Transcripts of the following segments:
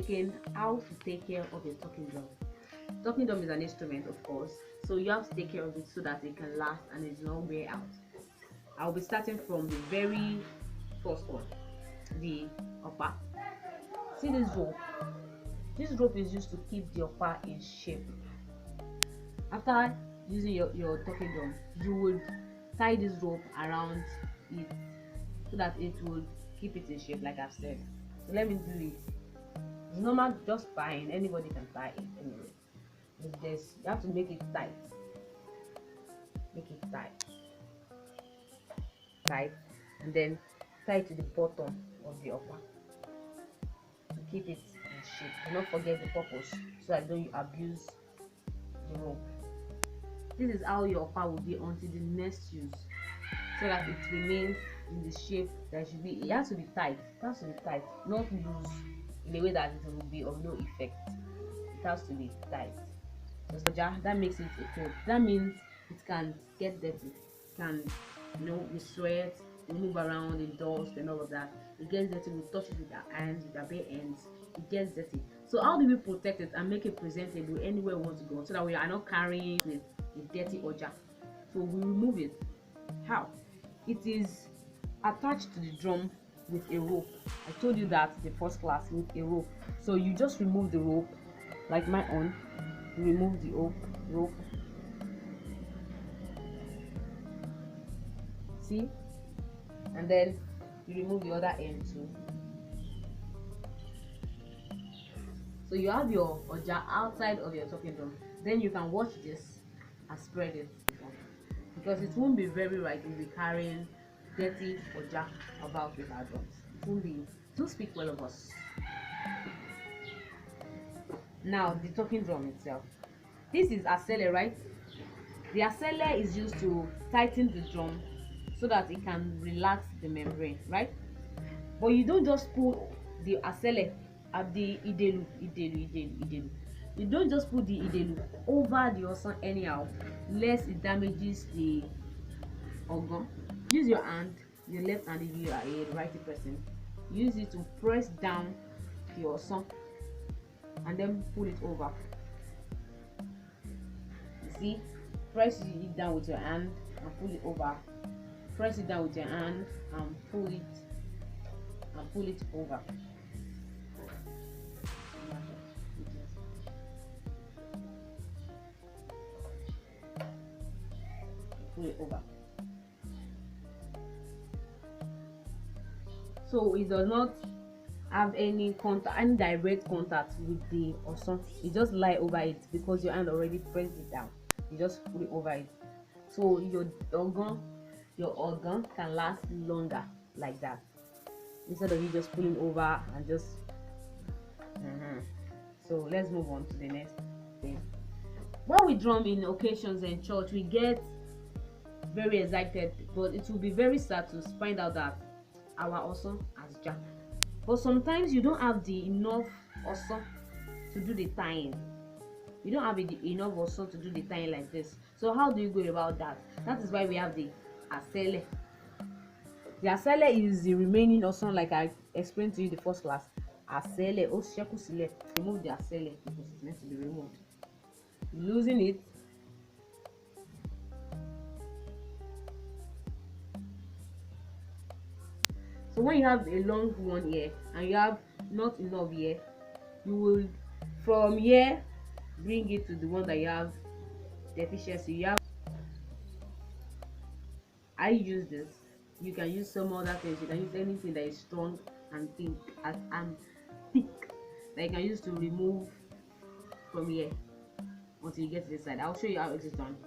checking how to take care of your talking drum. Talking drum is an instrument, of course, so you have to take care of it so that it can last and it's not wear out. I'll be starting from the very first one, the upper. See this rope? This rope is used to keep the upper in shape. After using your talking drum, you would tie this rope around it so that it will keep it in shape, like I've said. So let me do it. It's normal, just fine. Anybody can tie it anyway. But this, you have to make it tight. Make it tight, and then tie it to the bottom of the upper to keep it in shape. Do not forget the purpose so that don't abuse the rope. This is how your upper will be until the next use, so that it remains in the shape that should be. It has to be tight. It has to be tight, not loose in a way that it will be of no effect. It has to be tight. So that makes it a cloth. That means it can get dirty, can with sweat, we move around in dust and all of that. It gets dirty, we touch it with our hands, with our bare hands, it gets dirty. So how do we protect it and make it presentable anywhere we want to go, so that we are not carrying with a dirty oja? So we remove it. How? It is attached to the drum with a rope. I told you that the first class, with a rope. So you just remove the rope, like my own. You remove the rope. See? And then you remove the other end too. So you have your oja outside of your talking drum. Then you can watch this and spread it, because it won't be very right if we're carrying dirty oja about with our drums. It won't be. Don't speak well of us. Now the talking drum itself. This is asele, right? The asele is used to tighten the drum so that it can relax the membrane, right? But you don't just pull the asele at the idelu. You don't just put the idelu over the osan anyhow, lest it damages the organ. Use your hand, your left hand if you are a righty person. Use it to press down the osan and then pull it over. You see, press it down with your hand and pull it over. Press it down with your hand and pull it over. Pull it over. So it does not have any direct contact with the osan. You just lie over it because your hand already pressed it down. You just pull it over it. So your organ can last longer like that, instead of you just pulling over and just So let's move on to the next thing. When we drum in occasions in church, we get very excited, but it will be very sad to find out that our osan has jammed. But sometimes you don't have the enough osan to do the tying. You don't have enough osan to do the tying like this. So how do you go about that? That is why we have the asele. The asele is the remaining osan, like I explained to you in the first class. Asele, osheku sile. Remove the asele because it's meant to be removed. Losing it. So when you have a long one here and you have not enough here, you will from here bring it to the one that you have deficiency. I use this. You can use some other things. You can use anything that is strong and thick that you can use to remove from here until you get to this side. I'll show you how it is done.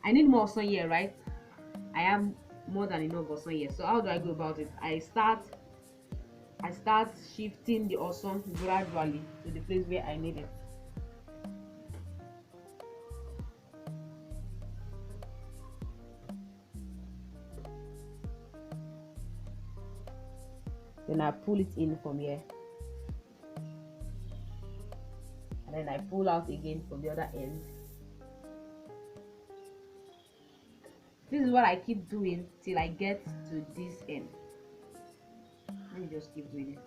I need more osan here, right? I have more than enough osan here. So how do I go about it? I start shifting the osan gradually to the place where I need it. Then I pull it in from here, and then I pull out again from the other end. This is what I keep doing till I get to this end. Let me just keep doing it.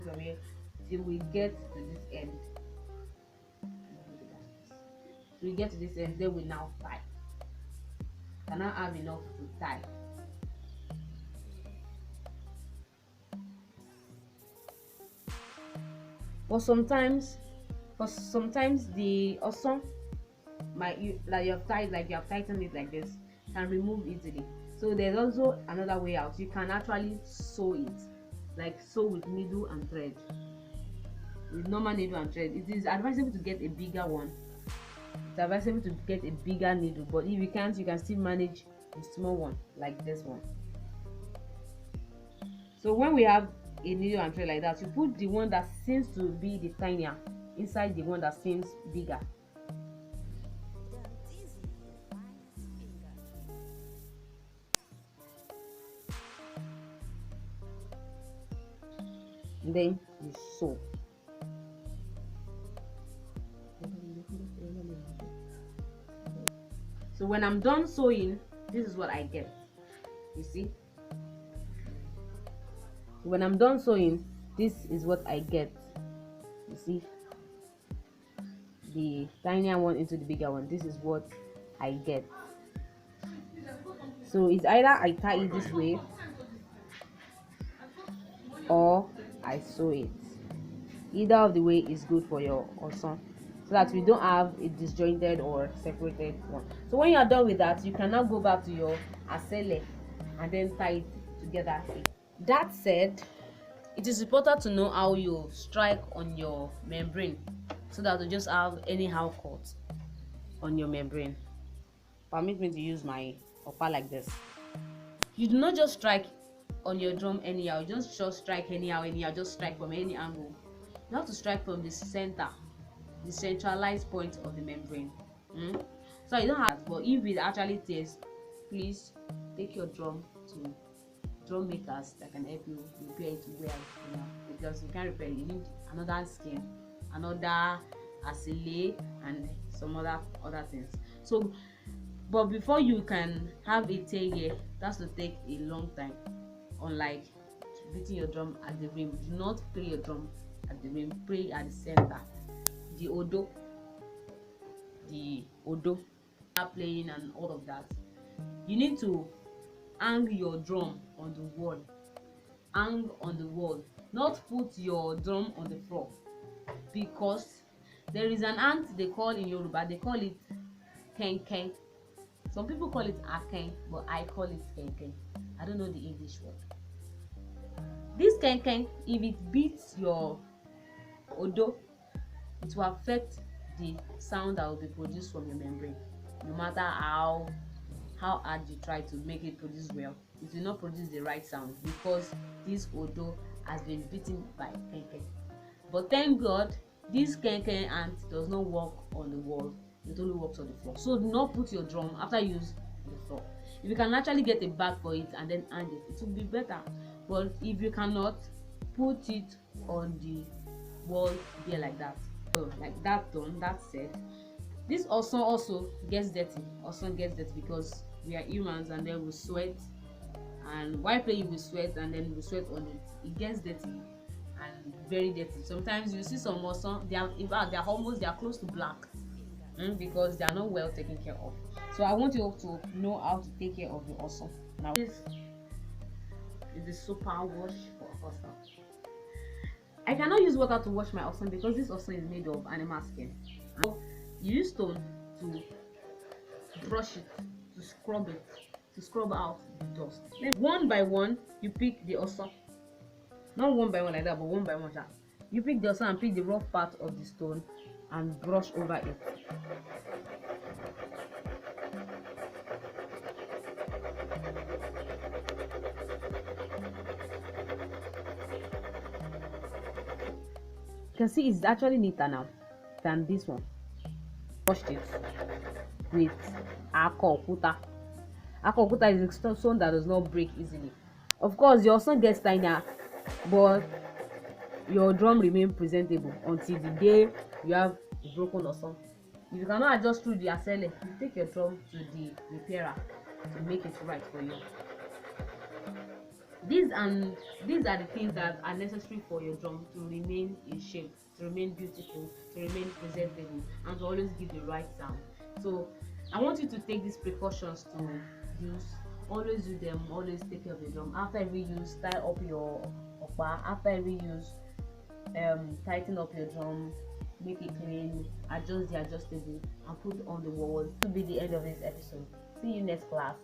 from here till we get to this end. We get to this end, then we now tie. Can I have enough to tie? But sometimes the awesome like you have tightened it like this can remove easily. So there's also another way out. You can actually sew it, like sew with needle and thread. With normal needle and thread, it is advisable to get a bigger one. It's advisable to get a bigger needle, but if you can't, you can still manage a small one like this one. So when we have a needle and thread like that, you put the one that seems to be the tinier inside the one that seems bigger. And then you sew. So when I'm done sewing, this is what I get. You see? When I'm done sewing, this is what I get. You see? The tinier one into the bigger one. This is what I get. So it's either I tie it this way or I sew it. Either of the way is good for your awesome, so that we don't have a disjointed or separated one. So when you are done with that, you can now go back to your asele and then tie it together. That said, it is important to know how you strike on your membrane so that you just have anyhow cut on your membrane. Permit me to use my upper like this. You do not just strike on your drum anyhow. You just strike anyhow, just strike from any angle. You have to strike from the center, the centralized point of the membrane. So you don't have, but if it actually tears, please take your drum to drum makers that can help you repair it well, because you can't repair it. You need another skin, another asile, and some other things. So but before you can have a tear here, that's to take a long time. Unlike beating your drum at the rim, do not play your drum at the rim, play at the center. The odo playing and all of that. You need to hang your drum on the wall. Hang on the wall, not put your drum on the floor, because there is an ant they call in Yoruba, they call it kenken. Some people call it aken, but I call it kenken. I don't know the English word. This kenken, if it beats your odo, it will affect the sound that will be produced from your membrane. No matter how hard you try to make it produce well, it will not produce the right sound because this odo has been beaten by kenken. But thank God, this kenken ant does not work on the wall, it only works on the floor. So do not put your drum after you use the floor. If you can actually get a bag for it and then hang it, it will be better. But if you cannot, put it on the wall there like that. So like that done, that said, this also gets dirty. Because we are humans and then we sweat, and while playing we sweat and then we sweat on it. It gets dirty and very dirty. Sometimes you see some awesome, they are close to black. Because they are not well taken care of. So I want you to know how to take care of your awesome. Now this is the super wash for awesome. I cannot use water to wash my awesome because this awesome is made of animal skin. So you use stone to brush it, to scrub it, to scrub out the dust. Then one by one you pick the awesome. Not one by one like that, but one by one. You pick the awesome and pick the rough part of the stone and brush over it. You can see it's actually neater now than this one. Washed it with akokuta. Akokuta is a stone that does not break easily. Of course, your stone gets tinier, but your drum remains presentable until the day you have a broken awesome. If you cannot adjust through the asele, you take your drum to the repairer to make it right for you. These and these are the things that are necessary for your drum to remain in shape, to remain beautiful, to remain presentable, and to always give the right sound. So I want you to take these precautions to use. Always do them. Always take care of your drum. After every use, tie up your okpa. After every use, tighten up your drum, make it clean, adjust the adjustable, and put on the walls. To be the end of this episode. See you next class.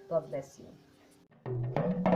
God bless you.